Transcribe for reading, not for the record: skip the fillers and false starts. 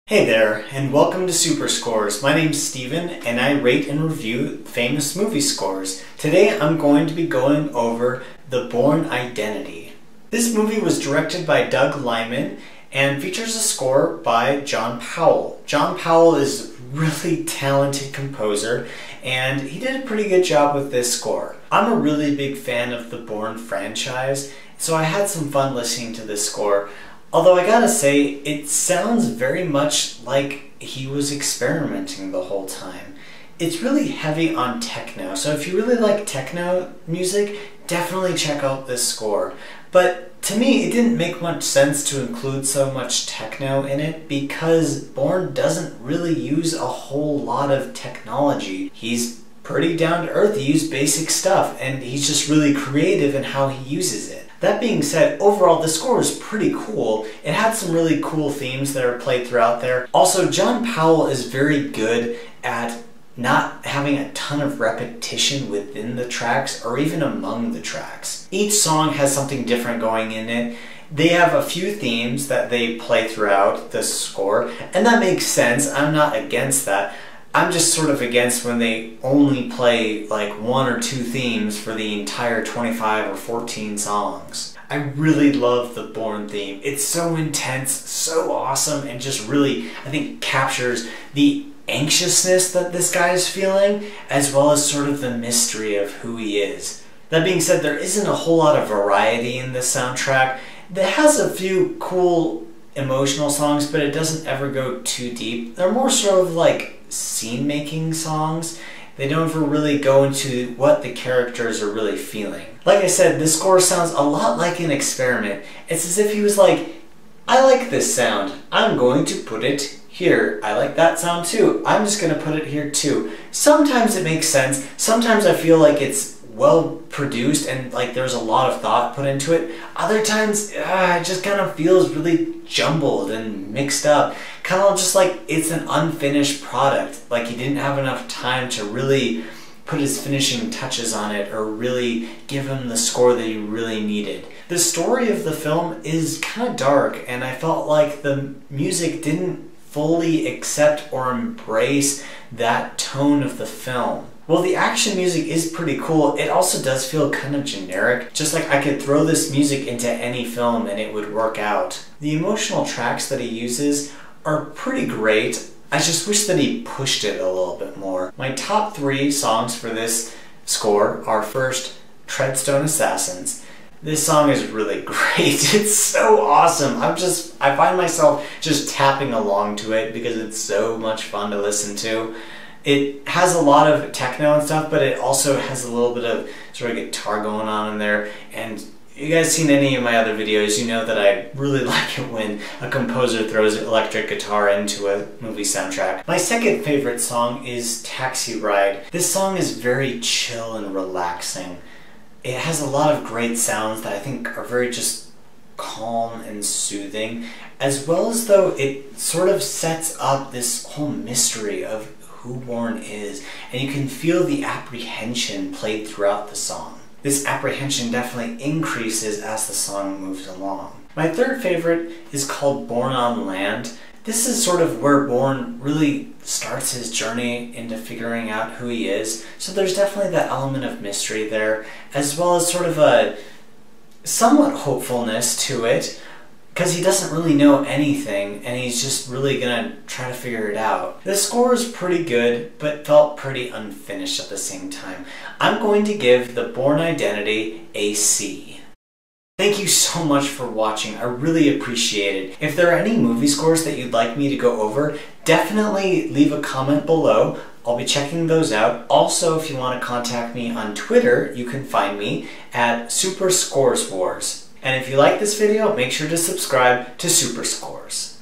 Hey there, and welcome to Super Scores. My name's Steven, and I rate and review famous movie scores. Today I'm going to be going over The Bourne Identity. This movie was directed by Doug Liman and features a score by John Powell. John Powell is a really talented composer, and he did a pretty good job with this score. I'm a really big fan of the Bourne franchise, so I had some fun listening to this score. Although I gotta say, it sounds very much like he was experimenting the whole time. It's really heavy on techno, so if you really like techno music, definitely check out this score. But to me, it didn't make much sense to include so much techno in it because Bourne doesn't really use a whole lot of technology. He's pretty down to earth, he used basic stuff, and he's just really creative in how he uses it. That being said, overall the score was pretty cool. It had some really cool themes that are played throughout there. Also, John Powell is very good at not having a ton of repetition within the tracks or even among the tracks. Each song has something different going in it. They have a few themes that they play throughout the score, and that makes sense. I'm not against that. I'm just sort of against when they only play like one or two themes for the entire 25 or 14 songs. I really love the Bourne theme. It's so intense, so awesome, and just really, I think, captures the anxiousness that this guy is feeling, as well as sort of the mystery of who he is. That being said, there isn't a whole lot of variety in this soundtrack. It has a few cool emotional songs, but it doesn't ever go too deep. They're more sort of like scene-making songs. They don't ever really go into what the characters are really feeling. Like I said, this score sounds a lot like an experiment. It's as if he was like, I like this sound, I'm going to put it here. I like that sound too, I'm just going to put it here too. Sometimes it makes sense, sometimes I feel like it's well produced and like there's a lot of thought put into it. Other times it just kind of feels really jumbled and mixed up. Kind of just like it's an unfinished product. Like he didn't have enough time to really put his finishing touches on it or really give him the score that he really needed. The story of the film is kind of dark, and I felt like the music didn't fully accept or embrace that tone of the film. Well, the action music is pretty cool. It also does feel kind of generic. Just like I could throw this music into any film and it would work out. The emotional tracks that he uses are pretty great. I just wish that he pushed it a little bit more. My top 3 songs for this score are first, Treadstone Assassins. This song is really great. It's so awesome. I find myself just tapping along to it because it's so much fun to listen to. It has a lot of techno and stuff, but it also has a little bit of sort of guitar going on in there. And you guys seen any of my other videos, you know that I really like it when a composer throws electric guitar into a movie soundtrack. My second favorite song is Taxi Ride. This song is very chill and relaxing. It has a lot of great sounds that I think are very just calm and soothing, as well as though it sort of sets up this whole mystery of who Bourne is, and you can feel the apprehension played throughout the song. This apprehension definitely increases as the song moves along. My third favorite is called Bourne on Land. This is sort of where Bourne really starts his journey into figuring out who he is, so there's definitely that element of mystery there, as well as sort of a somewhat hopefulness to it, because he doesn't really know anything and he's just really gonna try to figure it out. The score is pretty good, but felt pretty unfinished at the same time. I'm going to give The Bourne Identity a C. Thank you so much for watching. I really appreciate it. If there are any movie scores that you'd like me to go over, definitely leave a comment below. I'll be checking those out. Also, if you want to contact me on Twitter, you can find me at Super Scores Wars. And if you like this video, make sure to subscribe to Super Scores.